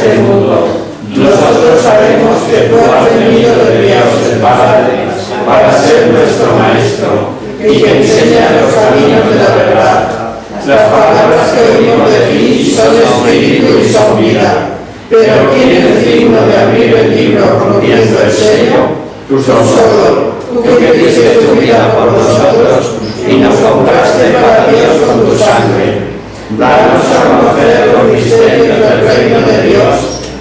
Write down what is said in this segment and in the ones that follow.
este mundo, nosotros sabemos que tú has venido de Dios el Padre para ser nuestro Maestro y que enseña los caminos de la verdad. Las palabras que oímos de ti son espíritu y son vida. Pero ¿quién es digno de abrir el libro rompiendo el sello? Tú solo, tú que diste tu vida por nosotros y nos compraste para Dios con tu sangre. Danos a conocer los misterios del reino de Dios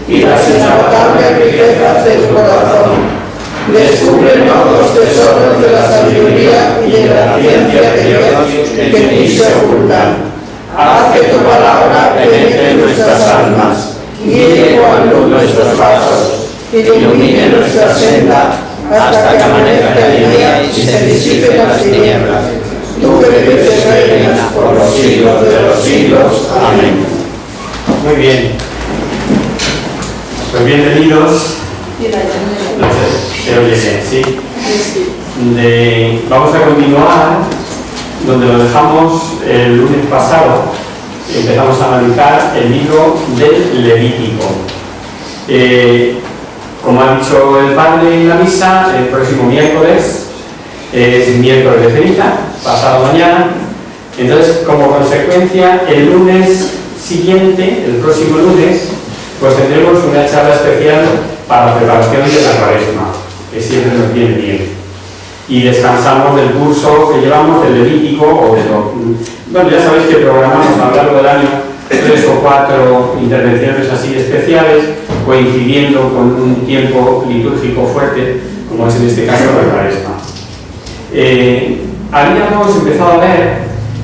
y las inagotables riquezas del corazón. Descúbrenos los tesoros de la sabiduría y de la ciencia de Dios que en ti se ocultan. Haz que tu palabra penetre nuestras almas, guíe con luz nuestros pasos, ilumine nuestra senda hasta que amanezca el día y se disipen las tinieblas. Tú que vives y reinas por los siglos de los siglos. Amén. Muy bien. Pues bienvenidos. No sé, se oye bien, ¿sí? Vamos a continuar donde lo dejamos el lunes pasado. Empezamos a analizar el libro del Levítico. Como ha dicho el padre en la misa, el próximo miércoles es miércoles de ceniza, pasado mañana. Entonces, como consecuencia, el lunes siguiente, el próximo lunes, pues tendremos una charla especial para la preparación de la Cuaresma, que siempre nos viene bien. Y descansamos del curso que llevamos del Levítico, o de lo... Bueno, ya sabéis que programamos a lo largo del año 3 o 4 intervenciones así especiales, coincidiendo con un tiempo litúrgico fuerte, como es en este caso la Cuaresma. Habíamos empezado a ver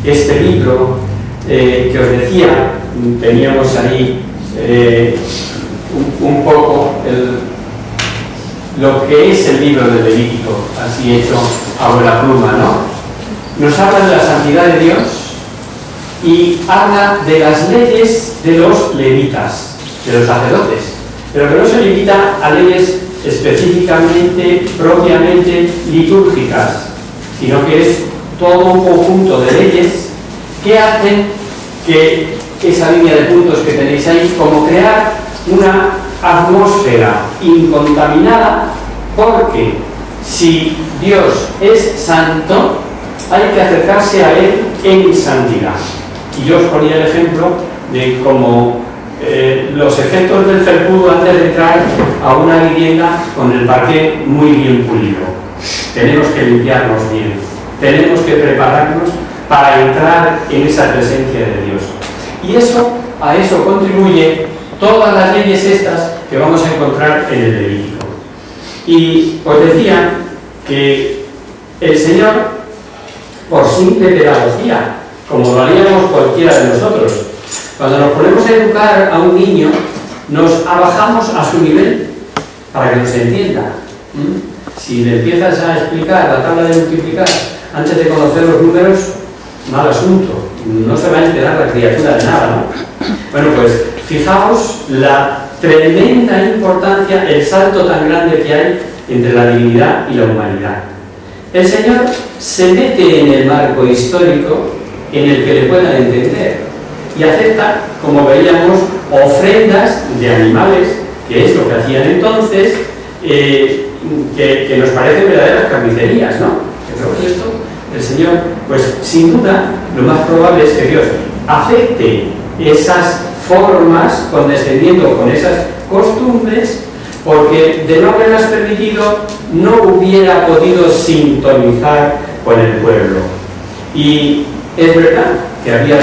este libro que os decía, teníamos ahí un poco lo que es el libro del Levítico, así hecho a buena pluma, ¿no? Nos habla de la santidad de Dios y habla de las leyes de los levitas, de los sacerdotes, pero que no se limita a leyes específicamente, propiamente litúrgicas, sino que es todo un conjunto de leyes que hacen que esa línea de puntos que tenéis ahí, como crear una atmósfera incontaminada, porque si Dios es santo, hay que acercarse a Él en santidad. Y yo os ponía el ejemplo de cómo los efectos del felpudo antes de entrar a una vivienda con el parqué muy bien pulido. Tenemos que limpiarnos bien, tenemos que prepararnos para entrar en esa presencia de Dios. Y a eso contribuye todas las leyes estas que vamos a encontrar en el Levítico. Y os decía que el Señor, por simple pedagogía, como lo haríamos cualquiera de nosotros, cuando nos ponemos a educar a un niño, nos abajamos a su nivel para que nos entienda. Si le empiezas a explicar la tabla de multiplicar antes de conocer los números, mal asunto, no se va a enterar la criatura de nada, ¿no? Bueno, pues fijaos la tremenda importancia, el salto tan grande que hay entre la divinidad y la humanidad. El Señor se mete en el marco histórico en el que le puedan entender y acepta, como veíamos, ofrendas de animales, que es lo que hacían entonces, que nos parecen verdaderas carnicerías, ¿no? Pero esto, el Señor, pues sin duda, lo más probable es que Dios acepte esas formas condescendiendo con esas costumbres, porque de no haberlas permitido no hubiera podido sintonizar con el pueblo. Y es verdad que había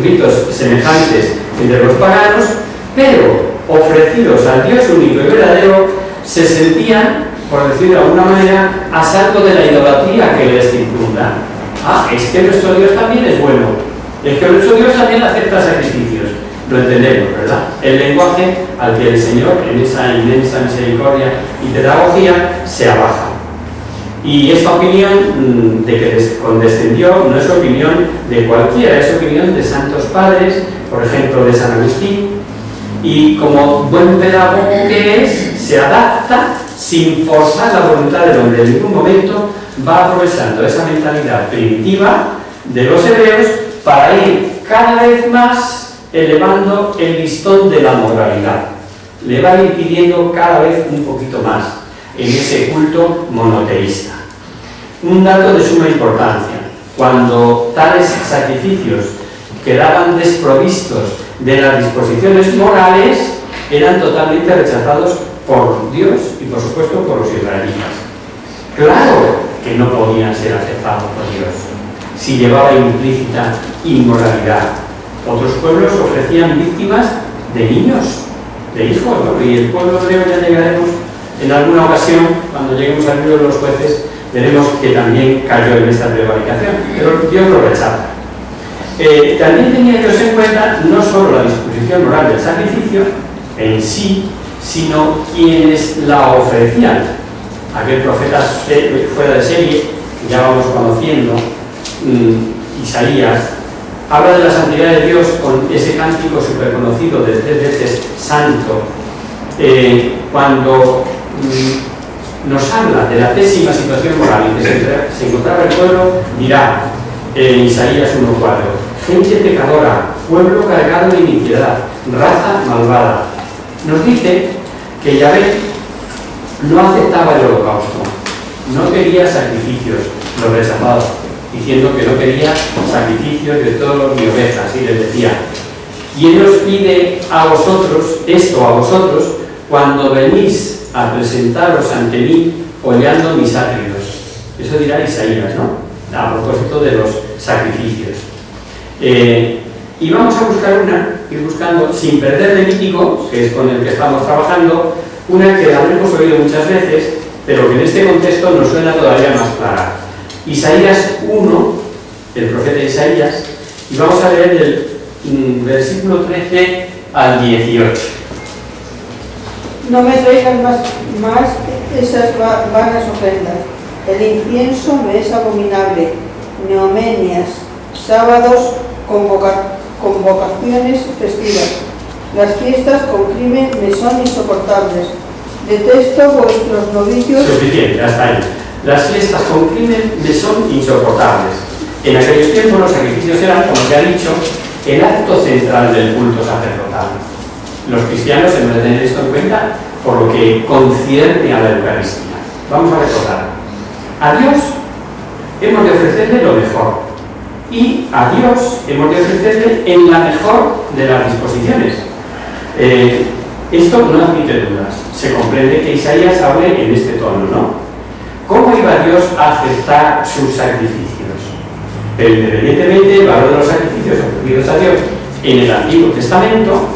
ritos semejantes entre los paganos, pero ofrecidos al Dios único y verdadero, se sentían, por decirlo de alguna manera, a salvo de la idolatría que les circunda. Es que nuestro Dios también es bueno, es que nuestro Dios también acepta sacrificios. Lo entendemos, ¿verdad? El lenguaje al que el Señor, en esa inmensa misericordia y pedagogía, se abaja. Y esta opinión de que condescendió no es opinión de cualquiera, es opinión de santos padres, por ejemplo de San Agustín, y como buen pedagogo que es, se adapta sin forzar la voluntad del hombre. En ningún momento va aprovechando esa mentalidad primitiva de los hebreos para ir cada vez más elevando el listón de la moralidad. le va a ir pidiendo cada vez un poquito más en ese culto monoteísta. Un dato de suma importancia: cuando tales sacrificios quedaban desprovistos de las disposiciones morales, eran totalmente rechazados por Dios y por supuesto por los israelitas. Claro que no podían ser aceptados por Dios si llevaba implícita inmoralidad. Otros pueblos ofrecían víctimas de niños, de hijos, ¿no? Y el pueblo hebreo, ya llegaremos en alguna ocasión, cuando lleguemos al libro de los jueces, veremos que también cayó en esta prevaricación, pero Dios lo rechaza. También tenía Dios en cuenta no solo la disposición moral del sacrificio en sí, sino quienes la ofrecían. Aquel profeta fuera de serie, que ya vamos conociendo, Isaías, habla de la santidad de Dios con ese cántico súper conocido de 3 veces santo. Cuando nos habla de la pésima situación moral en que se encontraba el pueblo, dirá en Isaías 1:4: gente pecadora, pueblo cargado de iniquidad, raza malvada. Nos dice que Yahvé no aceptaba el holocausto, no quería sacrificios, lo rechazaba, diciendo que no quería sacrificios de toros ni ovejas, y les decía: ¿quién os pide a vosotros esto a vosotros cuando venís a presentaros ante mí hollando mis átridos? Eso dirá Isaías, ¿no? A propósito de los sacrificios. Y vamos a buscar ir buscando, sin perder Levítico, que es con el que estamos trabajando, una que habremos oído muchas veces, pero que en este contexto nos suena todavía más clara. Isaías 1, el profeta Isaías, y vamos a leer del versículo 13 al 18. No me traigan más esas vanas ofrendas. El incienso me es abominable. Neomenias, sábados, convocaciones festivas. Las fiestas con crimen me son insoportables. Detesto vuestros novicios. Suficiente, hasta ahí. Las fiestas con crimen me son insoportables. En aquellos tiempos los sacrificios eran, como se ha dicho, el acto central del culto sacerdotal. Los cristianos hemos de tener esto en cuenta por lo que concierne a la Eucaristía. Vamos a recordar: a Dios hemos de ofrecerle lo mejor, y a Dios hemos de ofrecerle en la mejor de las disposiciones. Esto no admite dudas. Se comprende que Isaías hable en este tono, ¿no? ¿Cómo iba Dios a aceptar sus sacrificios? Pero independientemente del valor de los sacrificios ofrecidos a Dios en el Antiguo Testamento,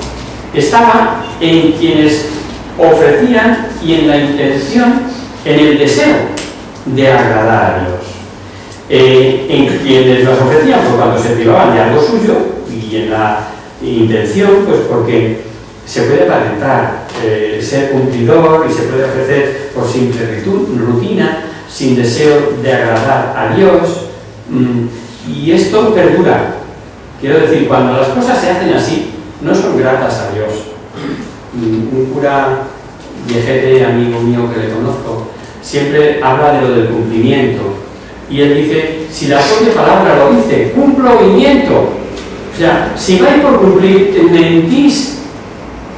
estaba en quienes ofrecían y en la intención, en el deseo de agradar a Dios. En quienes los ofrecían por cuando se privaban de algo suyo, y en la intención, pues porque se puede aparentar ser cumplidor y se puede ofrecer por simple rutina, sin deseo de agradar a Dios. Y esto perdura. Quiero decir, cuando las cosas se hacen así, no son gratas a Dios. Un cura viejete, amigo mío que le conozco, siempre habla de lo del cumplimiento. Y él dice: si la propia palabra lo dice, cumplo y miento. O sea, si vais por cumplir, mentís.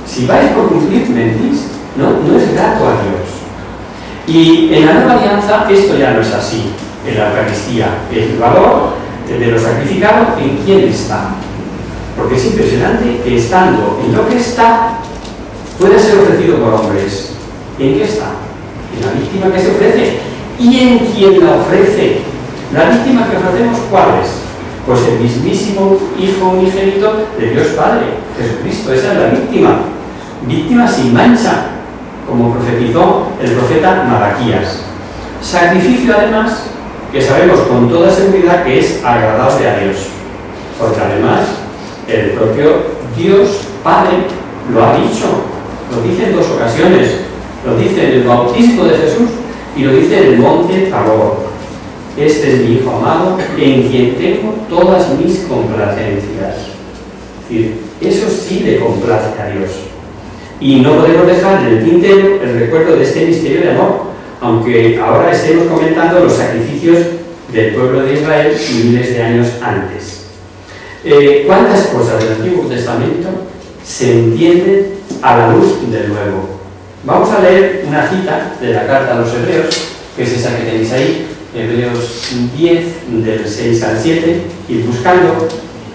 Si vais por cumplir, mentís. No es grato a Dios. Y en la nueva alianza esto ya no es así. En la Eucaristía, el valor de lo sacrificado, ¿en quién está? Porque es impresionante que estando en lo que está, puede ser ofrecido por hombres. ¿En qué está? En la víctima que se ofrece y en quien la ofrece. La víctima que ofrecemos, ¿cuál es? Pues el mismísimo Hijo unigénito de Dios Padre, Jesucristo. Esa es la víctima. Víctima sin mancha, como profetizó el profeta Malaquías. Sacrificio, además, que sabemos con toda seguridad que es agradable a Dios, porque además el propio Dios Padre lo ha dicho, lo dice en 2 ocasiones, lo dice en el bautismo de Jesús y lo dice en el monte Tabor: este es mi Hijo amado, en quien tengo todas mis complacencias. Es decir, eso sí le complace a Dios. Y no podemos dejar en el tintero el recuerdo de este misterio de amor, aunque ahora estemos comentando los sacrificios del pueblo de Israel miles de años antes. ¿Cuántas cosas del Antiguo Testamento se entienden a la luz del Nuevo. Vamos a leer una cita de la carta a los Hebreos, que es esa que tenéis ahí, Hebreos 10, del 6 al 7, ir buscando,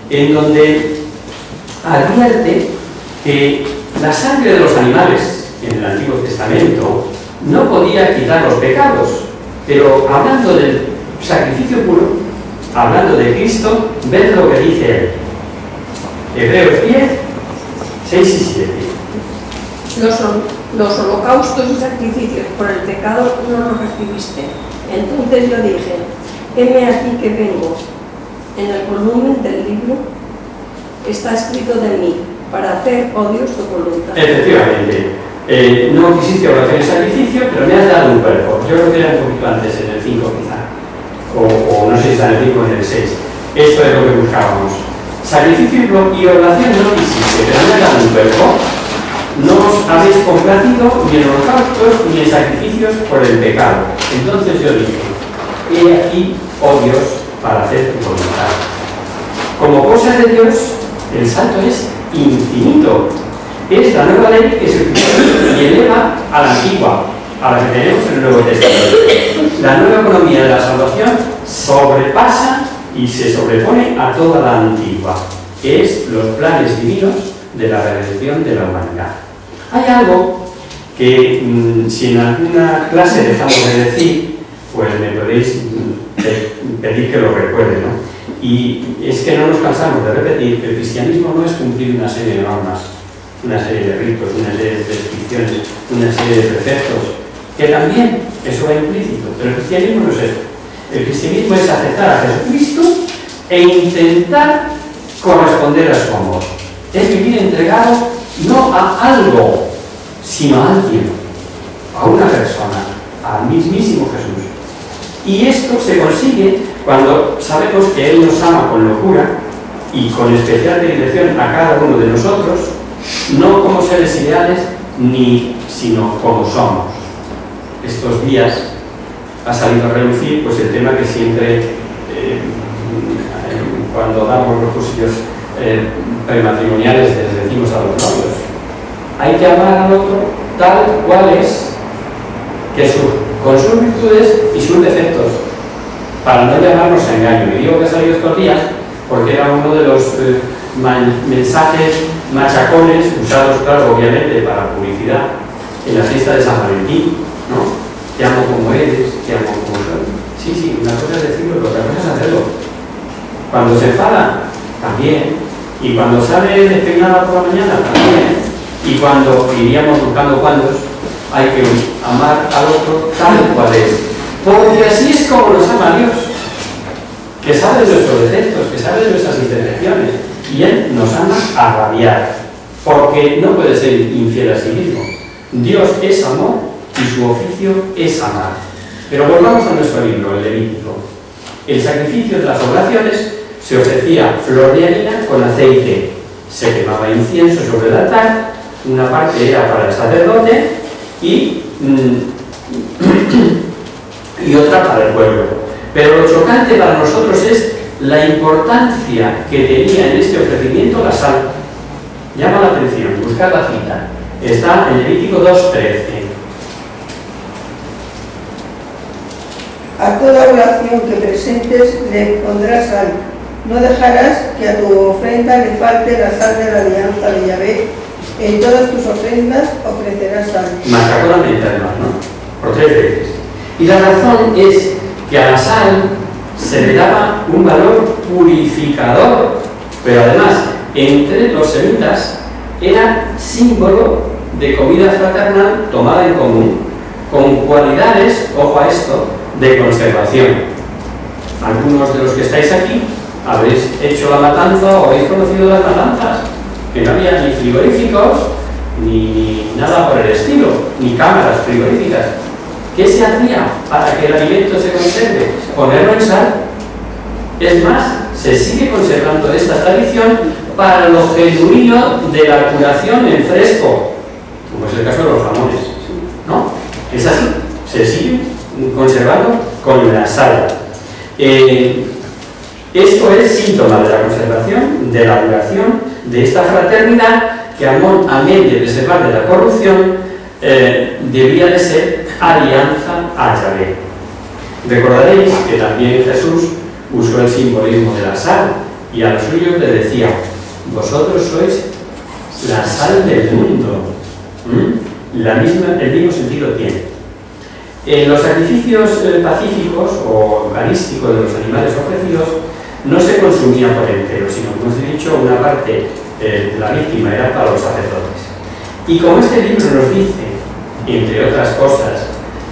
en donde advierte que la sangre de los animales en el Antiguo Testamento no podía quitar los pecados, pero hablando del sacrificio puro, hablando de Cristo, ved lo que dice él. Hebreos 10, 6 y 7. Los holocaustos y sacrificios por el pecado no los recibiste. Entonces yo dije, heme aquí que vengo. En el volumen del libro está escrito de mí, para hacer, oh Dios, tu voluntad. Efectivamente. No quisiste ofrecer el sacrificio, pero me has dado un cuerpo. Yo creo que era un poquito antes, en el 5 quizá. O no sé si está en el 5 o en el 6. Esto es lo que buscábamos. Sacrificio y oración no quisiste, pero me has dado un cuerpo. No os habéis complacido ni en holocaustos ni en sacrificios por el pecado. Entonces yo dije, he aquí, oh Dios, para hacer tu voluntad. Como cosa de Dios, el salto es infinito. Es la nueva ley que se y eleva a la antigua, a la que tenemos en el Nuevo Testamento. La nueva economía de la salvación sobrepasa y se sobrepone a toda la antigua. Es los planes divinos de la redención de la humanidad. Hay algo que, si en alguna clase dejamos de decir, pues me podéis pedir que lo recuerde, ¿no? Y es que no nos cansamos de repetir que el cristianismo no es cumplir una serie de normas, una serie de ritos, una serie de prescripciones, una serie de preceptos, que también eso va implícito, pero el cristianismo no es eso. El cristianismo es aceptar a Jesucristo e intentar corresponder a su amor. Es vivir entregado no a algo, sino a alguien, a una persona, al mismísimo Jesús. Y esto se consigue cuando sabemos que Él nos ama con locura y con especial predilección a cada uno de nosotros, no como seres ideales, sino como somos. Estos días ha salido a relucir pues, el tema que siempre, cuando damos los cursillos prematrimoniales, les decimos a los novios: hay que amar al otro tal cual es, con sus virtudes y sus defectos, para no llamarnos a engaño. Y digo que ha salido estos días porque era uno de los mensajes machacones usados, claro, obviamente para publicidad en la fiesta de San Valentín, ¿no? Te amo como eres, te amo como soy. Sí, una cosa es decirlo, otra cosa es hacerlo. Cuando se enfada, también. Y cuando sale despeinada por la mañana, también. Y cuando iríamos buscando cuandos, hay que amar al otro tal cual es. Porque así es como nos ama Dios, que sabe de nuestros defectos, que sabe de nuestras imperfecciones, y Él nos ama a rabiar, porque no puede ser infiel a sí mismo. Dios es amor y su oficio es amar. Pero volvamos a nuestro libro, el Levítico. El sacrificio de las oblaciones se ofrecía flor de harina con aceite, se quemaba incienso sobre el altar, una parte era para el sacerdote y otra para el pueblo. Pero lo chocante para nosotros es la importancia que tenía en este ofrecimiento la sal. Llama la atención, buscad la cita. Está en Levítico 2:13. A toda oración que presentes le pondrás sal. No dejarás que a tu ofrenda le falte la sal de la alianza de Yahvé. En todas tus ofrendas ofrecerás sal. Machaconamente además, ¿no? Por 3 veces. Y la razón es que a la sal se le daba un valor purificador, pero además entre los semitas era símbolo de comida fraternal tomada en común, con cualidades, ojo a esto, de conservación. Algunos de los que estáis aquí habéis hecho la matanza o habéis conocido las matanzas, que no había ni frigoríficos ni nada por el estilo, ni cámaras frigoríficas. ¿Qué se hacía para que el alimento se conserve? Ponerlo en sal. Es más, se sigue conservando esta tradición para lo genuino de la curación en fresco, como es el caso de los jamones, ¿no? Es así, se sigue conservando con la sal. Esto es síntoma de la conservación, de la duración de esta fraternidad que amén de preservar de la corrupción, debía de ser alianza a Yahvé. Recordaréis que también Jesús usó el simbolismo de la sal y a los suyos les decía: vosotros sois la sal del mundo. El mismo sentido tiene. En los sacrificios pacíficos o eucarísticos de los animales ofrecidos no se consumía por entero, sino, como os he dicho, una parte de la víctima era para los sacerdotes. Y como este libro nos dice, entre otras cosas,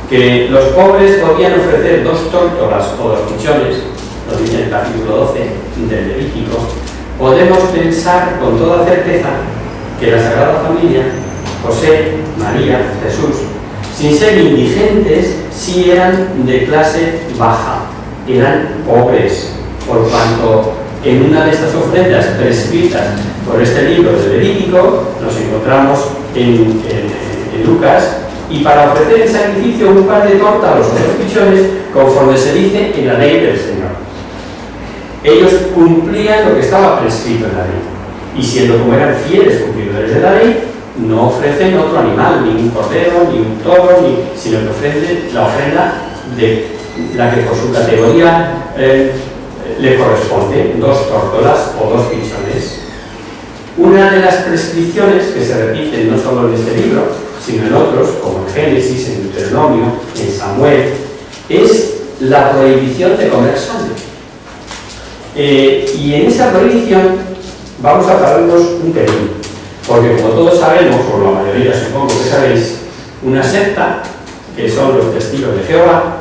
que los pobres podían ofrecer 2 tórtolas o 2 pichones, lo dice en el capítulo 12 del Levítico, podemos pensar con toda certeza que la Sagrada Familia, José, María, Jesús, sin ser indigentes, sí eran de clase baja, eran pobres, por cuanto en una de estas ofrendas prescritas por este libro de Levítico nos encontramos en Lucas, y para ofrecer en sacrificio un par de tórtalos o 2 pichones, conforme se dice en la ley del Señor. Ellos cumplían lo que estaba prescrito en la ley, y siendo como eran fieles cumplidores de la ley, no ofrecen otro animal, ni un cordero, ni un toro, sino que ofrecen la ofrenda de la que por su categoría le corresponde, 2 tórtolas o 2 pichones. Una de las prescripciones que se repiten no solo en este libro, sino en otros, como en Génesis, en Deuteronomio, en Samuel, es la prohibición de comer sangre. Y en esa prohibición vamos a pararnos un pelín, porque como todos sabemos, o la mayoría supongo que sabéis, una secta, que son los testigos de Jehová,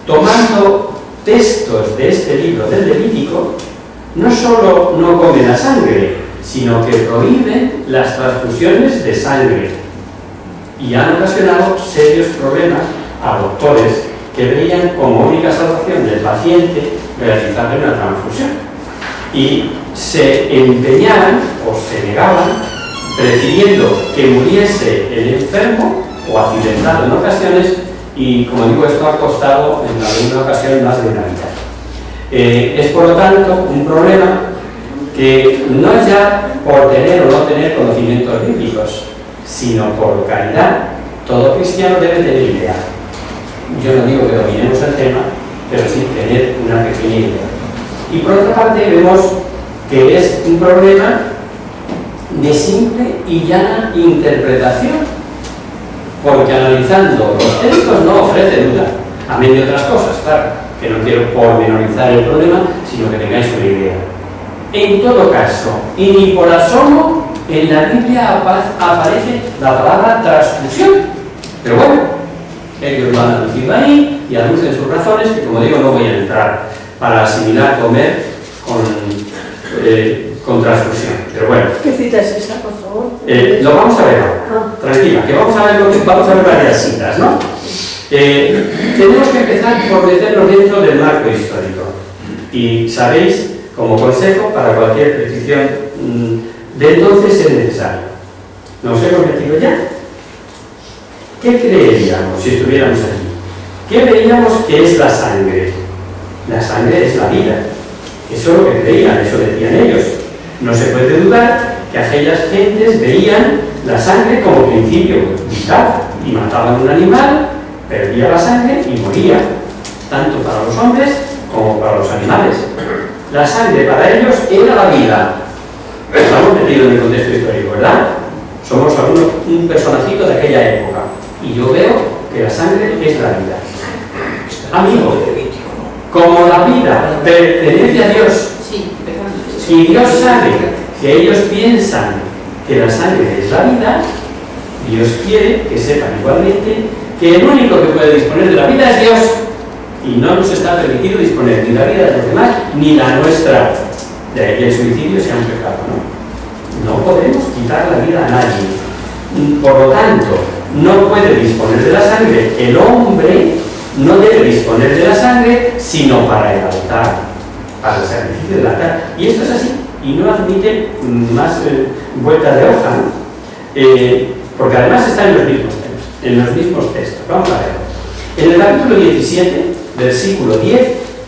tomando textos de este libro del Levítico, no solo no comen la sangre, sino que prohíben las transfusiones de sangre, y han ocasionado serios problemas a doctores que veían como única salvación del paciente realizarle una transfusión, y se empeñaban o se negaban, prefiriendo que muriese el enfermo o accidentado en ocasiones, y como digo, esto ha costado en alguna ocasión más de una vida. Es por lo tanto un problema que no es ya por tener o no tener conocimientos bíblicos, sino por caridad. Todo cristiano debe tener idea. Yo no digo que dominemos el tema, pero sí tener una pequeña idea. Y por otra parte vemos que es un problema de simple y llana interpretación, porque analizando los textos no ofrece duda, amén de otras cosas, claro, que no quiero pormenorizar el problema, sino que tengáis una idea. En todo caso, y ni por asomo en la Biblia aparece la palabra transfusión, pero bueno, ellos lo han anunciado ahí y anuncian sus razones, que como digo no voy a entrar para asimilar comer con transfusión, pero bueno. ¿Qué cita es esta, por favor? Lo vamos a ver ahora. Tranquila, que vamos a ver varias citas, ¿no? Tenemos que empezar por meternos dentro del marco histórico. Y sabéis, como consejo, para cualquier petición de entonces es necesario. ¿Nos hemos metido ya? ¿Qué creeríamos si estuviéramos aquí? ¿Qué veíamos que es la sangre? La sangre es la vida. Eso es lo que creían, eso decían ellos. No se puede dudar que aquellas gentes veían la sangre como principio vital, y mataban un animal, perdía la sangre y moría, tanto para los hombres como para los animales. La sangre para ellos era la vida. Estamos metidos en el contexto histórico, ¿verdad? Somos un personajito de aquella época, y yo veo que la sangre es la vida. Amigo, como la vida pertenece a Dios, y Dios sabe que ellos piensan que la sangre es la vida, Dios quiere que sepan igualmente que el único que puede disponer de la vida es Dios, y no nos está permitido disponer ni la vida de los demás ni la nuestra. De ahí que el suicidio sea un pecado, ¿no? No podemos quitar la vida a nadie. Por lo tanto, no puede disponer de la sangre. El hombre no debe disponer de la sangre sino para el altar, para el sacrificio del altar. Y esto es así, y no admite más vueltas de hoja, ¿no? Porque además está en los mismos textos. Vamos a ver. En el capítulo 17, versículo 10,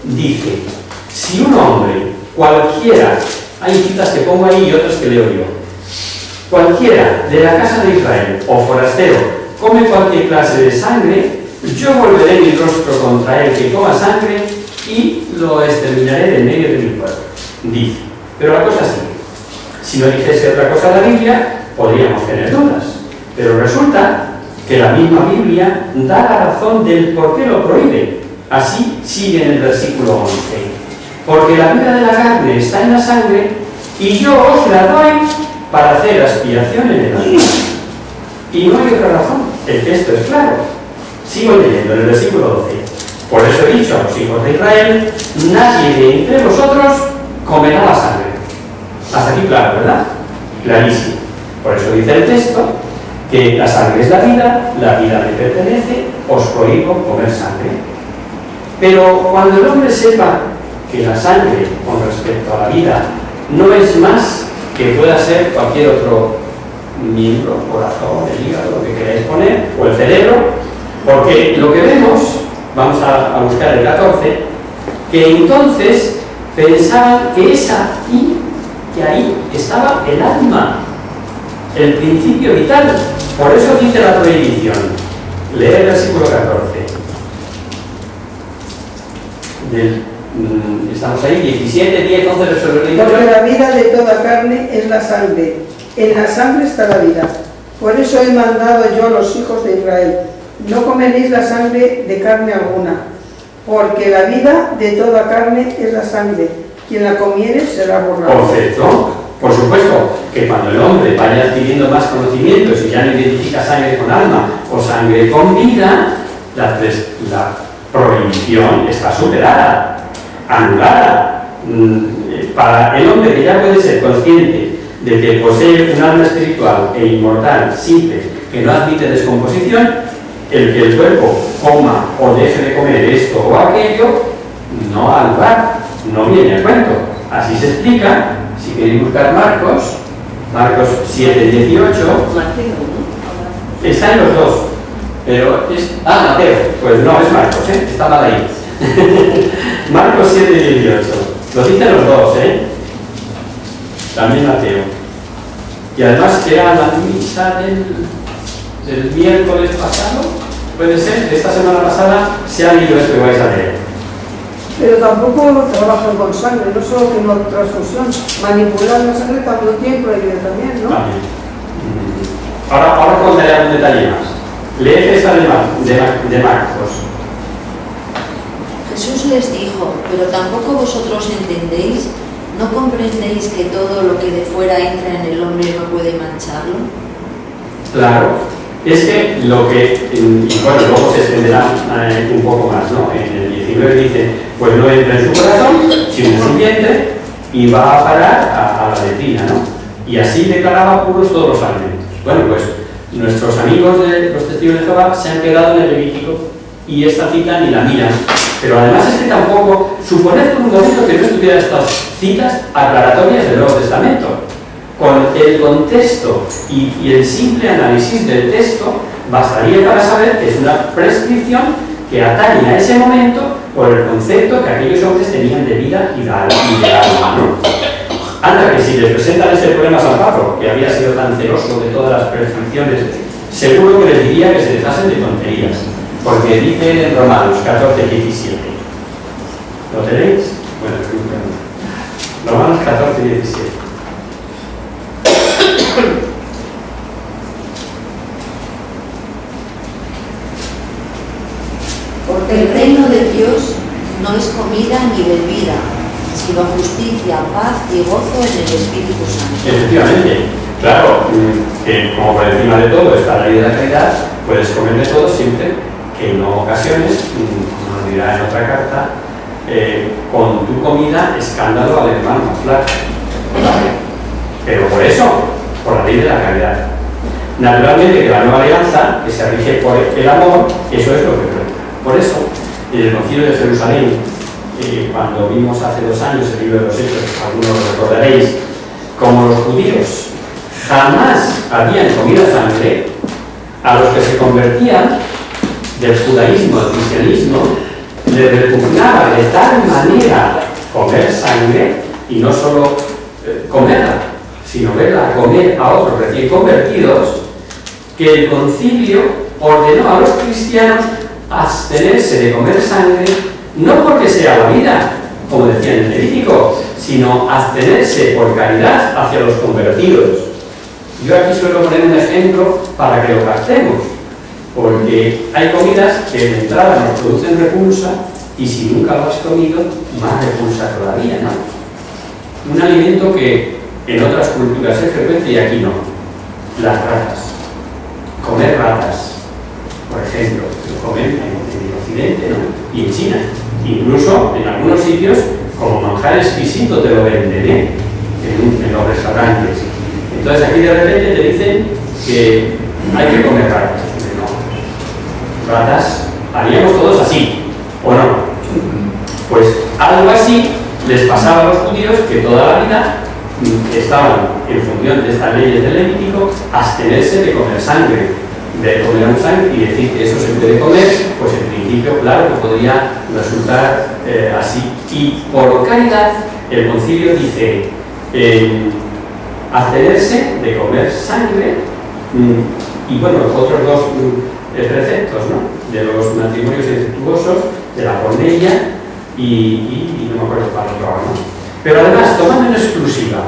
dice: si un hombre cualquiera, hay citas que pongo ahí y otras que leo yo, cualquiera de la casa de Israel o forastero come cualquier clase de sangre, yo volveré mi rostro contra él que coma sangre y lo exterminaré de en medio de mi pueblo. Dice. Pero la cosa sigue. Si no dijese otra cosa la Biblia, podríamos tener dudas. Pero resulta que la misma Biblia da la razón del por qué lo prohíbe. Así sigue en el versículo 11. Porque la vida de la carne está en la sangre y yo os la doy para hacer expiación en el alma. Y no hay otra razón. El texto es claro. Sigo leyendo en el versículo 12. Por eso he dicho a los hijos de Israel, nadie de entre vosotros comerá la sangre. Hasta aquí claro, ¿verdad? Clarísimo. Por eso dice el texto que la sangre es la vida me pertenece, os prohíbo comer sangre. Pero cuando el hombre sepa que la sangre, con respecto a la vida, no es más que pueda ser cualquier otro miembro, corazón, el hígado, lo que queráis poner, o el cerebro, porque lo que vemos, vamos a buscar el 14, que entonces pensaban que que ahí estaba el alma, el principio vital. Por eso dice la prohibición. Lee el versículo 14. Estamos ahí, 17, 10, 11, porque la vida de toda carne es la sangre. En la sangre está la vida. Por eso he mandado yo a los hijos de Israel: no comeréis la sangre de carne alguna, porque la vida de toda carne es la sangre. Quien la comiere será borrado. Perfecto. Por supuesto que cuando el hombre vaya adquiriendo más conocimientos y ya no identifica sangre con alma o sangre con vida, la prohibición está superada, anulada. Para el hombre que ya puede ser consciente de que posee un alma espiritual e inmortal, simple, que no admite descomposición, el que el cuerpo coma o deje de comer esto o aquello, no ha lugar, no viene a cuento. Así se explica, si queréis buscar Marcos 7, 18, está en los dos, pero es... Mateo, pues no, es Marcos, está mal ahí. Marcos 7, 18, lo dicen los dos, también Mateo. Y además era la misa del miércoles pasado, puede ser, esta semana pasada se ha leído esto que vais a leer. Pero tampoco trabajan con sangre, no solo que no transfusión. Manipular la sangre también tiene prohibido también, ¿no? También. Ahora contaré algún detalle más. Lee esta de Marcos. Jesús les dijo: pero tampoco vosotros entendéis, ¿no comprendéis que todo lo que de fuera entra en el hombre no puede mancharlo? Claro. Es que lo que, y bueno, luego se extenderá un poco más, ¿no? En el 19 dice, pues no entra en su corazón, sino en su vientre, y va a parar a la letrina, ¿no? Y así declaraba puros todos los alimentos. Bueno, pues nuestros amigos de los testigos de Jehová se han quedado en el Levítico y esta cita ni la miran. Pero además es que tampoco, suponed por un momento que no estuvieran estas citas aclaratorias del Nuevo Testamento. Con el contexto y el simple análisis del texto bastaría para saber que es una prescripción que atañe a ese momento por el concepto que aquellos hombres tenían de vida y de alma, ¿no? Anda, que si les presentan este problema a San Pablo, que había sido tan celoso de todas las prescripciones, seguro que les diría que se dejasen de tonterías, porque dice en Romanos 14, 17. ¿Lo tenéis? Bueno, Romanos 14, 17. Porque el reino de Dios no es comida ni bebida, sino justicia, paz y gozo en el Espíritu Santo. Efectivamente, claro, que como por encima de todo está la ley de la caridad, puedes comer de todo siempre que en ocasiones, como nos dirá en otra carta, con tu comida escándalo al hermano más flaco. Pero por eso, por la ley de la caridad. Naturalmente que la nueva alianza, que se rige por el amor, eso es lo que provoca. Por eso, en el Concilio de Jerusalén, cuando vimos hace 2 años el libro de los Hechos, algunos lo recordaréis, como los judíos jamás habían comido sangre, a los que se convertían del judaísmo al cristianismo, les repugnaba de tal manera comer sangre, y no solo comerla, sino verla a comer a otros recién convertidos, que el concilio ordenó a los cristianos abstenerse de comer sangre, no porque sea la vida, como decía en el Levítico, sino abstenerse por caridad hacia los convertidos. Yo aquí suelo poner un ejemplo para que lo captemos, porque hay comidas que de entrada nos producen repulsa y si nunca lo has comido, más repulsa todavía, ¿no? Un alimento que en otras culturas es frecuente y aquí no, las ratas. Comer ratas, por ejemplo, lo comen en el occidente, ¿no? Y en China, incluso en algunos sitios como manjar exquisito te lo venden, en los restaurantes. Entonces aquí de repente te dicen que hay que comer ratas. No, ratas haríamos todos así, ¿o no? Pues algo así les pasaba a los judíos, que toda la vida estaban en función de estas leyes del Levítico abstenerse de comer sangre, de comer un sangre y decir que eso se puede comer, pues en principio, claro, que podría resultar así. Y por caridad, el concilio dice abstenerse de comer sangre y bueno, los otros dos preceptos, ¿no? De los matrimonios infructuosos, de la porneia y no me acuerdo para otro, ¿no? Pero además, tomando en exclusiva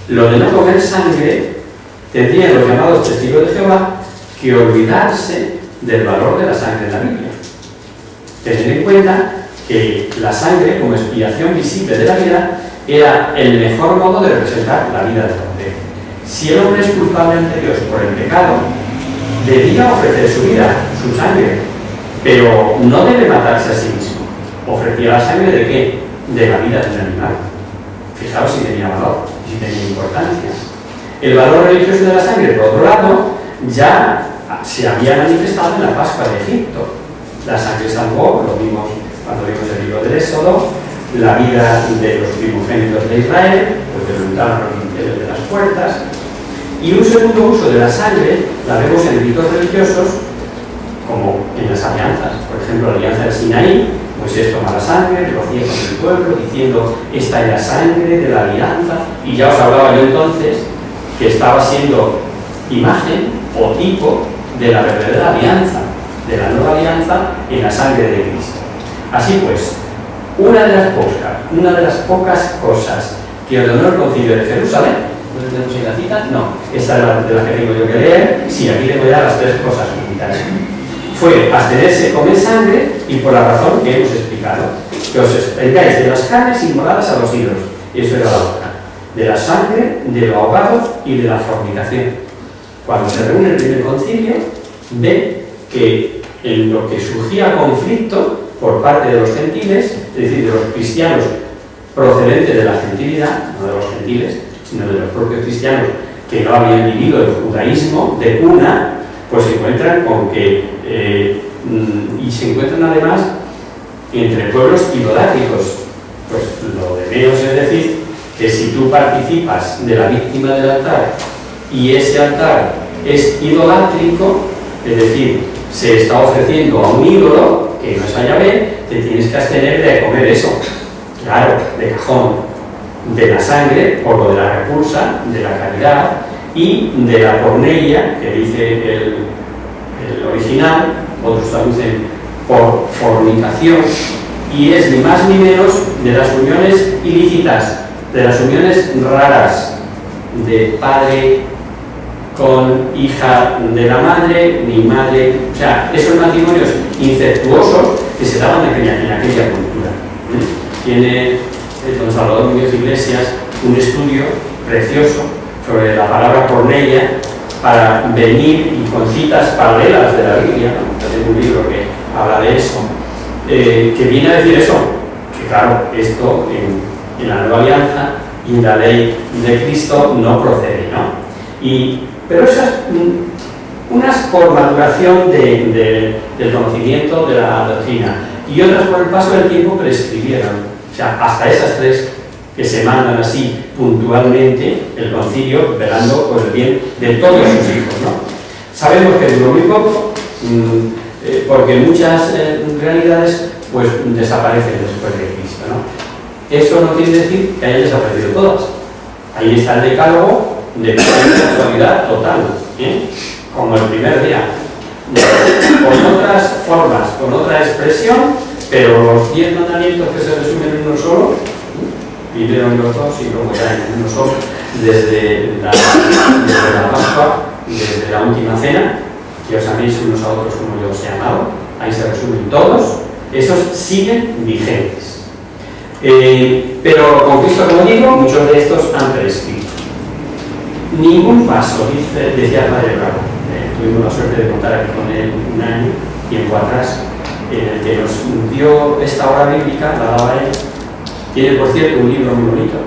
lo de no comer sangre, tendrían los llamados testigos de Jehová que olvidarse del valor de la sangre en la Biblia. Tener en cuenta que la sangre, como expiación visible de la vida, era el mejor modo de representar la vida del hombre. Si el hombre es culpable ante Dios por el pecado, debía ofrecer su vida, su sangre, pero no debe matarse a sí mismo. ¿Ofrecía la sangre de qué? De la vida de un animal. Fijaos si tenía valor, si tenía importancia. El valor religioso de la sangre, por otro lado, ya se había manifestado en la Pascua de Egipto. La sangre salvó, lo vimos cuando vimos el libro del Éxodo, la vida de los primogénitos de Israel, pues derrumbaron los dinteles de las puertas. Y un segundo uso de la sangre la vemos en ritos religiosos, como en las alianzas. Por ejemplo, la alianza del Sinaí, Moisés toma la sangre, rocía con el pueblo, diciendo, esta es la sangre de la alianza. Y ya os hablaba yo entonces que estaba siendo imagen o tipo de la verdadera alianza, de la nueva alianza en la sangre de Cristo. Así pues, una de las pocas cosas que ordenó el Concilio de Jerusalén, ¿no tenemos ahí la cita? No, esta es de la que tengo yo que leer. Sí, aquí tengo ya las tres cosas militares. Fue abstenerse de comer sangre y por la razón que hemos explicado, que os expendáis de las carnes inmoladas a los ídolos. Eso era la otra. De la sangre, de lo ahogado y de la fornicación. Cuando se reúne el primer concilio, ve que en lo que surgía conflicto por parte de los gentiles, es decir, de los cristianos procedentes de la gentilidad, no de los gentiles, sino de los propios cristianos que no habían vivido el judaísmo de cuna, pues se encuentran con que, y se encuentran además entre pueblos idolátricos. Pues lo de menos es decir, que si tú participas de la víctima del altar y ese altar es idolátrico, es decir, se está ofreciendo a un ídolo que no es a Yahvé, te tienes que abstener de comer eso. Claro, de cajón. De la sangre, por lo de la repulsa, de la caridad y de la porneia, que dice el original, otros traducen por fornicación, y es ni más ni menos de las uniones ilícitas, de las uniones raras, de padre con hija de la madre, ni madre, o sea, esos matrimonios incestuosos que se daban en aquella cultura. Tiene don Salvador Muñoz Iglesias un estudio precioso sobre la palabra porneia para venir y con citas paralelas de la Biblia, ¿no? Tengo un libro que habla de eso, que viene a decir eso, que claro, esto en la nueva alianza y en la ley de Cristo no procede, ¿no? Pero esas, unas por maduración del conocimiento de la doctrina y otras por el paso del tiempo prescribieron. O sea, hasta esas tres que se mandan así puntualmente, el concilio velando por el bien de todos sus hijos, ¿no? Sabemos que duró muy poco, porque muchas realidades pues desaparecen después de Cristo, ¿no? Eso no quiere decir que hayan desaparecido todas. Ahí está el decálogo de autoridad total, como el primer día, con otras formas, con otra expresión, pero los 10 mandamientos que se resumen en uno solo, primero en los dos y luego ya en uno solo, desde la Pascua, desde la última cena, que os améis unos a otros como yo os he amado, ahí se resumen todos, esos siguen vigentes. Pero con Cristo, como digo, muchos de estos han prescrito. Ningún paso, decía el Padre Bravo, tuvimos la suerte de contar aquí con él un año, tiempo atrás, en el que nos dio esta hora bíblica, la daba él. Tiene, por cierto, un libro muy bonito,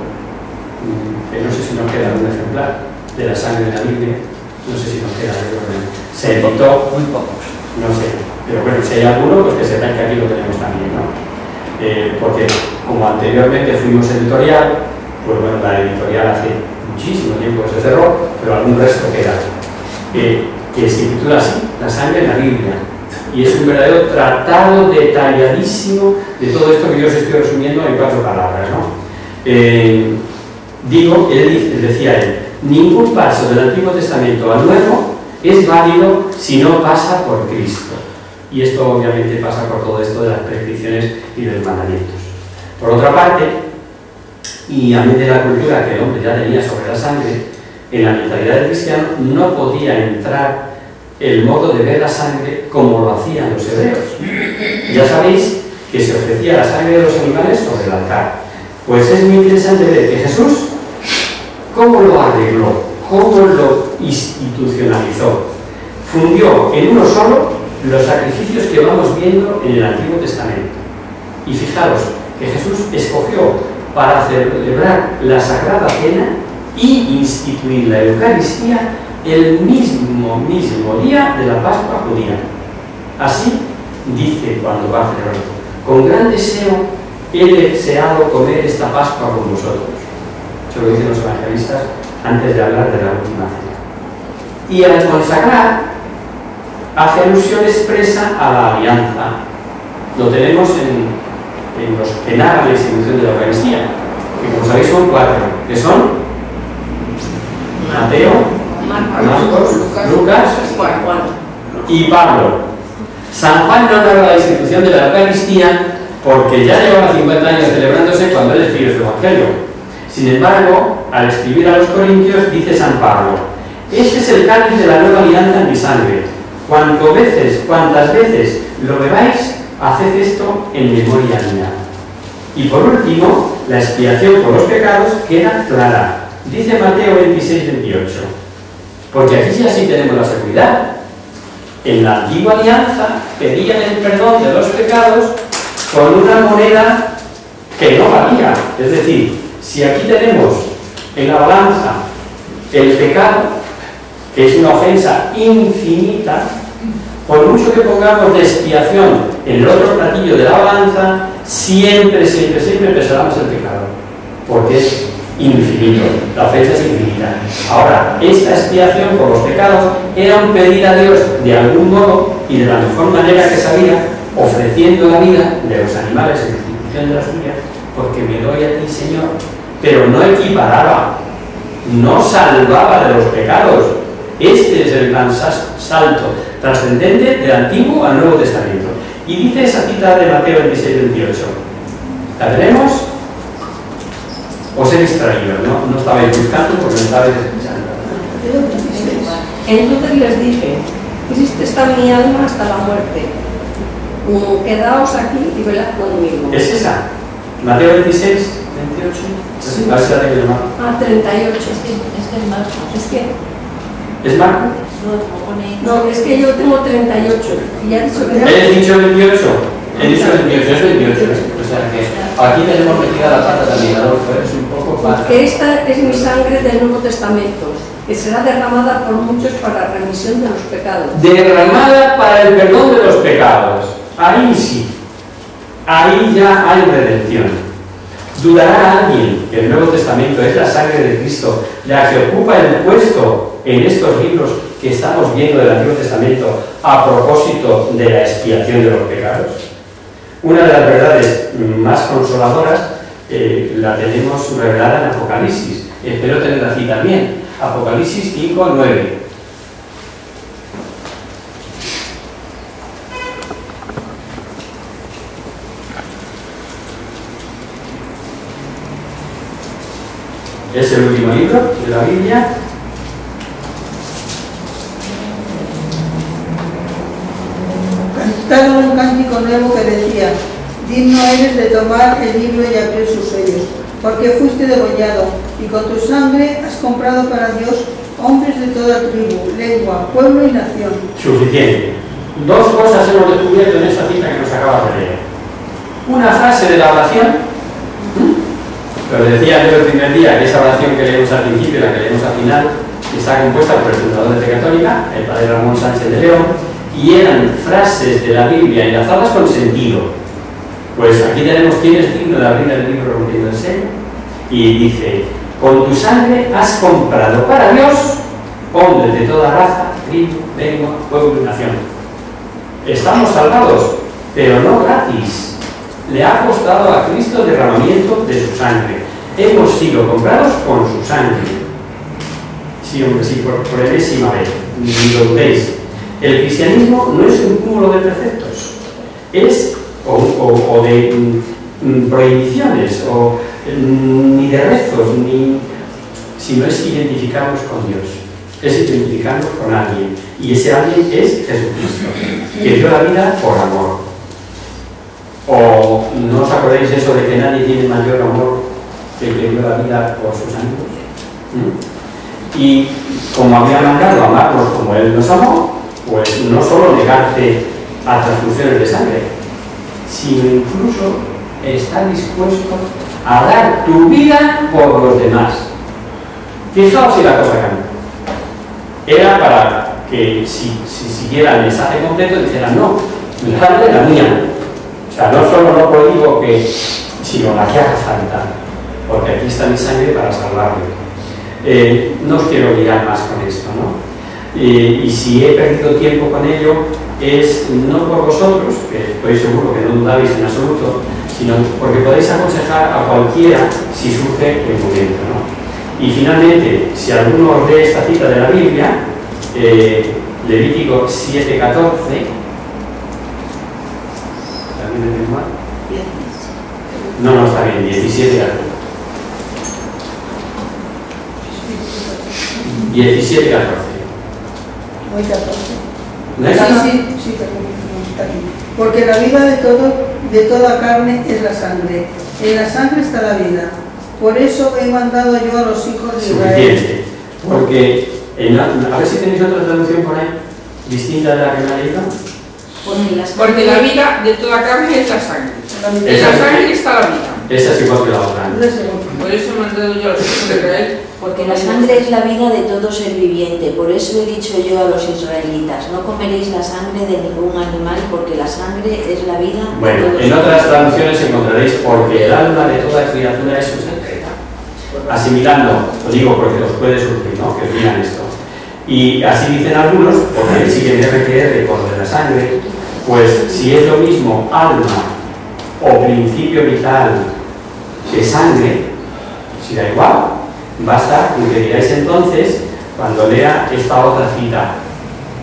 que no sé si nos queda un ejemplar, de la sangre de la Biblia, no sé si nos queda, se editó, muy pocos, no sé, pero bueno, si hay alguno, pues que sepáis que aquí lo tenemos también, ¿no? Porque como anteriormente fuimos editorial, pues bueno, la editorial hace muchísimo tiempo que se cerró, pero algún resto queda, que se titula así, La sangre de la Biblia, y es un verdadero tratado detalladísimo de todo esto que yo os estoy resumiendo en 4 palabras, ¿no? Decía él, ningún paso del Antiguo Testamento al Nuevo es válido si no pasa por Cristo. Y esto obviamente pasa por todo esto de las prescripciones y de los mandamientos. Por otra parte, y a mente de la cultura que el hombre ya tenía sobre la sangre, en la mentalidad del cristiano no podía entrar el modo de ver la sangre como lo hacían los hebreos. Ya sabéis que se ofrecía la sangre de los animales sobre el altar. Pues es muy interesante ver que Jesús, ¿cómo lo arregló? ¿Cómo lo institucionalizó? Fundió en uno solo los sacrificios que vamos viendo en el Antiguo Testamento. Y fijaros que Jesús escogió para celebrar la Sagrada Cena y instituir la Eucaristía el mismo día de la Pascua judía. Así dice cuando va a celebrarlo: con gran deseo he deseado comer esta Pascua con vosotros. Eso lo dicen los evangelistas antes de hablar de la última cena. Y al consagrar hace alusión expresa a la alianza. Lo tenemos en los que narran la institución de la Eucaristía, que como sabéis son 4, que son Mateo, Marcos, Lucas y Pablo. San Juan no narra la institución de la Eucaristía porque ya llevaba 50 años celebrándose cuando él escribió su Evangelio. Sin embargo, al escribir a los Corintios dice San Pablo: este es el cáliz de la nueva alianza en mi sangre. Cuantas veces lo bebáis, haced esto en memoria mía. Y por último, la expiación por los pecados queda clara. Dice Mateo 26-28. Porque aquí ya sí tenemos la seguridad. En la antigua alianza pedían el perdón de los pecados con una moneda que no valía. Es decir, si aquí tenemos en la balanza el pecado, que es una ofensa infinita, por mucho que pongamos de expiación en el otro platillo de la balanza, siempre pesará más el pecado, porque es infinito, la ofensa es infinita. Ahora, esta expiación por los pecados era un pedir a Dios de algún modo y de la mejor manera que sabía, ofreciendo la vida de los animales en sustitución de la suya, porque me doy a ti, Señor, pero no equiparaba, no salvaba de los pecados. Este es el gran salto trascendente del Antiguo al Nuevo Testamento. Y dice esa cita de Mateo 26-28. ¿La tenemos? Os he distraído, ¿no? No estabais buscando porque no estabais escuchando. Entonces les dije: Cristo está en mi alma hasta la muerte. Quedaos aquí y velad conmigo. ¿Es esa? Mateo 26, 28. Sí. A ver si la tengo yo mal. Ah, 38. Es que es Marcos. Es que... ¿Es Marco? No, es que yo tengo 38. Y ya he dicho que... ¿He dicho 28? He dicho 28, es 28. O sea que aquí tenemos metida la pata también, Adolfo, es un poco fácil. Porque esta es mi sangre del Nuevo Testamento, que será derramada por muchos para remisión de los pecados. Derramada para el perdón de los pecados. Ahí sí. Ahí ya hay redención. ¿Dudará alguien que el Nuevo Testamento es la sangre de Cristo, la que ocupa el puesto en estos libros que estamos viendo del Antiguo Testamento a propósito de la expiación de los pecados? Una de las verdades más consoladoras la tenemos revelada en Apocalipsis, Espero tener la cita bien. Apocalipsis 5:9. Es el último libro de la Biblia. Cantaron un cántico nuevo que decía: digno eres de tomar el libro y abrir sus sellos, porque fuiste degollado, y con tu sangre has comprado para Dios hombres de toda tribu, lengua, pueblo y nación. Suficiente. Dos cosas hemos descubierto en esta cita que nos acabas de leer. Una frase de la oración. Pero decía yo el primer día que esa oración que leemos al principio y la que leemos al final está compuesta por el fundador de Fe Católica, el padre Ramón Sánchez de León, y eran frases de la Biblia enlazadas con sentido. Pues aquí tenemos quién es digno de abrir el libro rompiendo el sello, y dice: con tu sangre has comprado para Dios hombres de toda raza, tribu, lengua, pueblo y nación. Estamos salvados, pero no gratis. Le ha costado a Cristo el derramamiento de su sangre. Hemos sido comprados con su sangre. Sí, hombre, sí, por enésima vez. Ni lo dudéis. El cristianismo no es un cúmulo de preceptos, es o de prohibiciones, ni de rezos, sino es identificarnos con Dios, es identificarnos con alguien, y ese alguien es Jesucristo, que dio la vida por amor. ¿O no os acordáis eso de que nadie tiene mayor amor que el que dio la vida por sus amigos? Y como había mandado amarnos como Él nos amó, pues no solo negarte a transfusiones de sangre, sino incluso estar dispuesto a dar tu vida por los demás. Fijaos si la cosa cambia. Era para que si siguiera el mensaje completo dijeran: no, mi sangre la mía. O sea, no solo no prohíbo que, sino la que haga falta, porque aquí está mi sangre para salvarme. No os quiero liar más con esto, ¿no? Y si he perdido tiempo con ello, es no por vosotros, que estoy seguro que no dudáis en absoluto, sino porque podéis aconsejar a cualquiera si surge el momento, ¿no? Y finalmente, si alguno os lee esta cita de la Biblia, Levítico 7:14, no, está bien, 17 14. 17 14. No hay 14. ¿No hay 14? Sí, está aquí. Porque la vida de toda carne es la sangre. En la sangre está la vida. Por eso he mandado yo a los hijos de Israel. Suficiente. Porque, a ver si tenéis otra traducción por ahí, distinta de la que me ha leído. Porque la vida de toda carne es la sangre. En la sangre está la vida. Esa es igual que la otra. Por eso he mandado yo a los hijos de Israel. Porque la sangre es la vida de todo ser viviente. Por eso he dicho yo a los israelitas: no comeréis la sangre de ningún animal, porque la sangre es la vida de bueno, todo en otras traducciones encontraréis: porque el alma de toda criatura es su secreta. Asimilando, os digo porque os puede surgir, ¿no? Que os digan esto. Y así dicen algunos, porque siguen RQR con de la sangre, pues si es lo mismo alma o principio vital que sangre, si da igual, basta con que digáis entonces, cuando lea esta otra cita,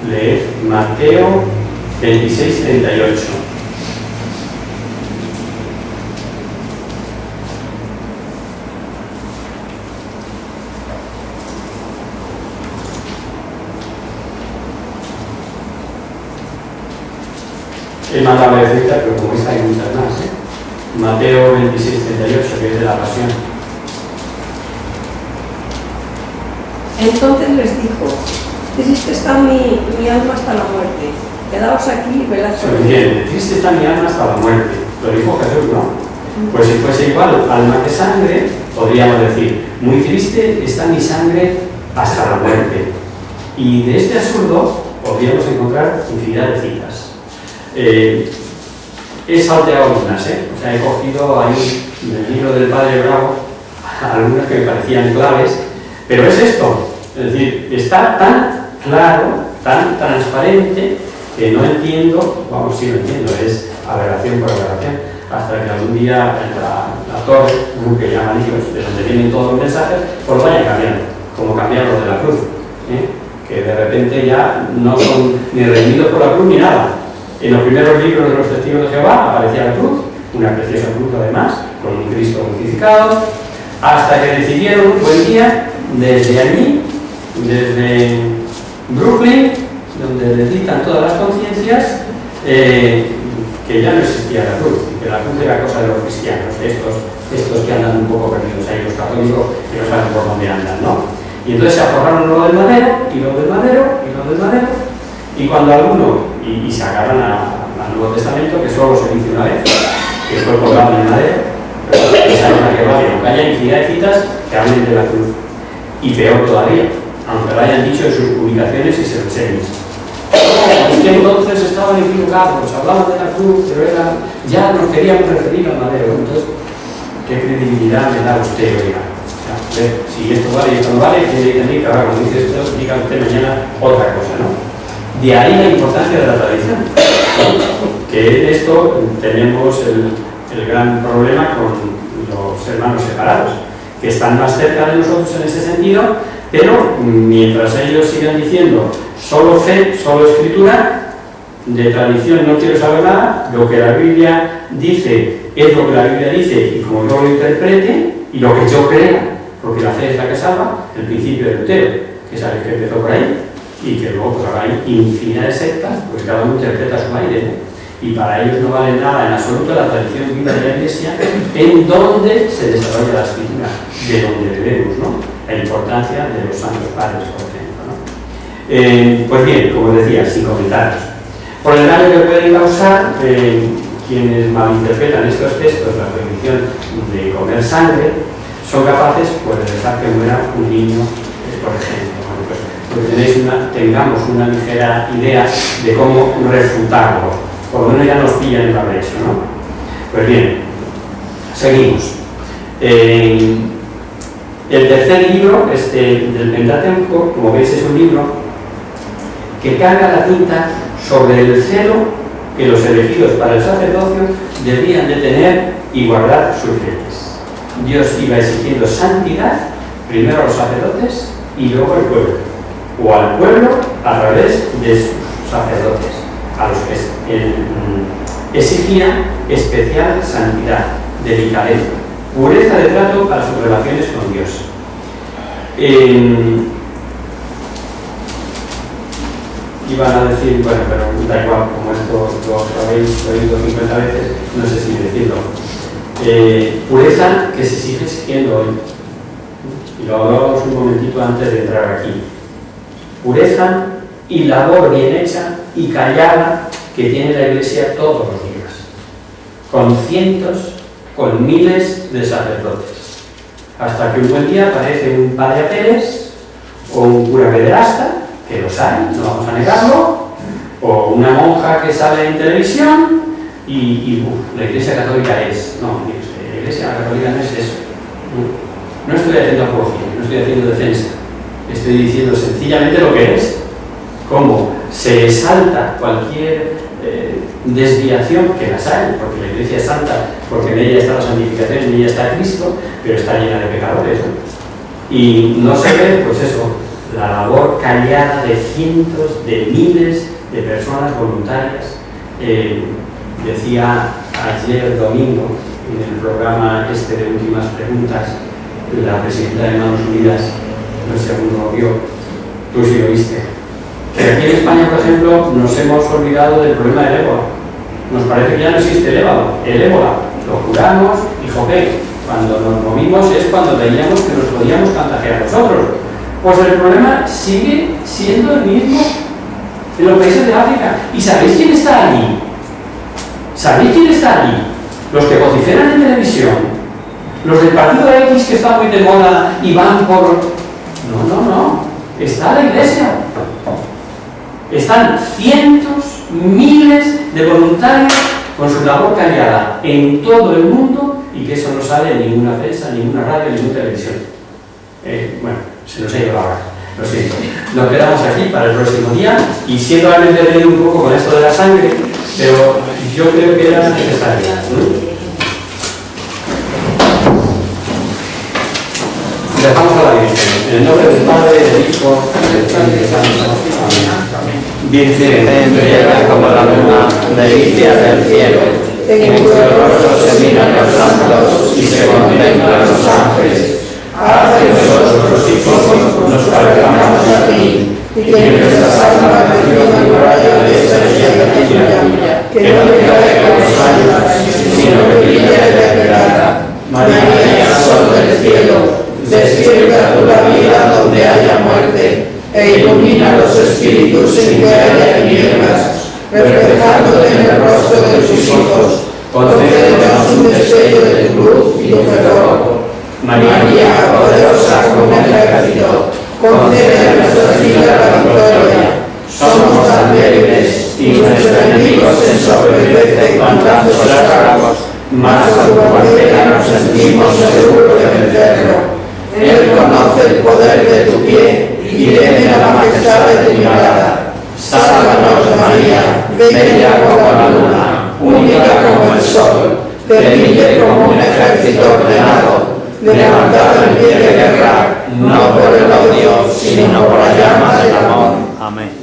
leed Mateo 26:38. He mandado la cita, pero como esta hay muchas más, Mateo 26:38, que es de la Pasión. Entonces les dijo: triste está mi alma hasta la muerte, quedaos aquí y velad por mí. Bien, triste está mi alma hasta la muerte. Lo dijo Jesús, ¿no? Pues si fuese igual alma que sangre, podríamos decir: muy triste está mi sangre hasta la muerte. Y de este absurdo podríamos encontrar infinidad de citas. He salteado algunas, o sea, he cogido ahí en el libro del Padre Bravo algunas que me parecían claves, pero es esto, es decir, está tan claro, tan transparente, que no entiendo, vamos, sí lo entiendo, es aberración por aberración. hasta que algún día la torre, que llaman ellos, de donde vienen todos los mensajes, pues lo vayan cambiando, como cambiaron lo de la cruz, que de repente ya no son ni redimidos por la cruz ni nada. En los primeros libros de los testigos de Jehová aparecía la cruz, una preciosa cruz además, con un Cristo crucificado, hasta que decidieron un buen día, desde allí, desde Brooklyn, donde les dictan todas las conciencias, que ya no existía la cruz, que la cruz era cosa de los cristianos, estos que andan un poco perdidos ahí, los católicos que no saben por dónde andan, ¿no? Y entonces se aforraron lo del madero, y lo del madero, y lo del madero, y cuando alguno, y se agarran al Nuevo Testamento, que solo se dice una vez, que fue colgado en el madero, pensaron a que vale, aunque haya infinidad de citas que hablen de la cruz. Y peor todavía, aunque lo hayan dicho en sus publicaciones y se reseñas. Es que entonces estaban equivocados, hablaban de la cruz, pero ya nos queríamos referir al madero. Entonces, ¿qué credibilidad me da usted, oiga? O sea, si esto vale y esto no vale, ¿quién dice a mí que ahora, como dice esto, diga usted mañana otra cosa, ¿no? De ahí la importancia de la tradición. Que en esto tenemos el gran problema con los hermanos separados, que están más cerca de nosotros en ese sentido, pero mientras ellos sigan diciendo solo fe, solo escritura, de tradición no quiero saber nada, lo que la Biblia dice es lo que la Biblia dice y como yo lo interprete y lo que yo crea, porque la fe es la que salva, el principio de Lutero, que es el que empezó por ahí, y que luego pues ahora hay infinidad de sectas, pues cada uno interpreta a su aire, ¿no? Y para ellos no vale nada en absoluto la tradición viva de la Iglesia, en donde se desarrolla la escritura, de donde debemos, ¿no? La importancia de los santos padres, por ejemplo, ¿no? Pues bien, como decía, sin comentarios. Por el daño que pueden causar quienes malinterpretan estos textos, la prohibición de comer sangre, son capaces pues, de dejar que muera un niño, por ejemplo. Bueno, pues tengamos una ligera idea de cómo refutarlo. Por lo menos ya nos pillan en la brecha, ¿no? Pues bien, seguimos. El tercer libro, del Pentateuco, como veis, es un libro que carga la tinta sobre el celo que los elegidos para el sacerdocio debían de tener y guardar sus leyes. Dios iba exigiendo santidad, primero a los sacerdotes y luego al pueblo, o al pueblo a través de sus sacerdotes, a los que exigía especial santidad, delicadeza, pureza de trato para sus relaciones con Dios. Iban a decir, bueno, pero da igual, como esto lo habéis oído 50 veces, no sé si decirlo. Pureza que se sigue exigiendo hoy. Y lo hablábamos un momentito antes de entrar aquí. Pureza y labor bien hecha y callada que tiene la Iglesia todos los días, con cientos, con miles de sacerdotes, hasta que un buen día aparece un padre Pérez o un cura pederasta, que los hay, no vamos a negarlo, o una monja que sale en televisión y la Iglesia Católica es, no, la Iglesia Católica no es eso. No estoy haciendo apología, no estoy haciendo defensa, estoy diciendo sencillamente lo que es, cómo se exalta cualquier desviación, que las hay, porque la Iglesia es santa, porque en ella está la santificación, en ella está Cristo, pero está llena de pecadores, ¿no? Y no se ve, pues eso, la labor callada de cientos, de miles de personas voluntarias. Decía ayer domingo, en el programa de Últimas Preguntas, la presidenta de Manos Unidas, no sé si alguno lo vio, tú sí lo viste, que aquí en España, por ejemplo, nos hemos olvidado del problema del ébola. Nos parece que ya no existe el ébola. Lo curamos y jope, cuando nos movimos es cuando veíamos que nos podíamos contagiar nosotros. Pues el problema sigue siendo el mismo en los países de África. ¿Y sabéis quién está allí? ¿Sabéis quién está allí? Los que vociferan en televisión, los del partido X que está muy de moda y van por... No. Está la Iglesia. Están cientos, miles de voluntarios con su labor callada en todo el mundo y que eso no sale en ninguna prensa, ninguna radio, ninguna televisión. Bueno, se nos ha ido la hora, lo siento. Nos quedamos aquí para el próximo día y siento haberme detenido un poco con esto de la sangre, pero yo creo que era necesario. Dejamos a la Virgen. En el nombre del Padre, del Hijo y del Espíritu Santo. Amén. Virgen, bella como la luna, delicia del cielo, en cuyo rostro se miran los santos y se contemplan los ángeles. Haz que nosotros los hijos nos parezcamos a ti, y que nuestras almas reciban el rayo de esa estrella tuya, que no te caiga los años, sino que brille de plata. María, sol del cielo, despierta tu la vida donde haya muerte, e ilumina los espíritus en que haya tinieblas, reflejándote en el rostro de tus hijos. Concédenos un destello de tu luz y tu fervor. María, poderosa como el ejército, concede a nuestras vidas la victoria. Somos tan débiles y nuestro enemigo se ensoberbece con tantos estragos, mas a tu bandera nos sentimos seguros de vencerlo. Él conoce el poder de tu pie y tiene la majestad de tu mirada. Sálvanos, María, bella como la luna, única como el sol, temible como un ejército ordenado, levantado en pie de guerra, no por el odio, sino por la llama del amor. Amén.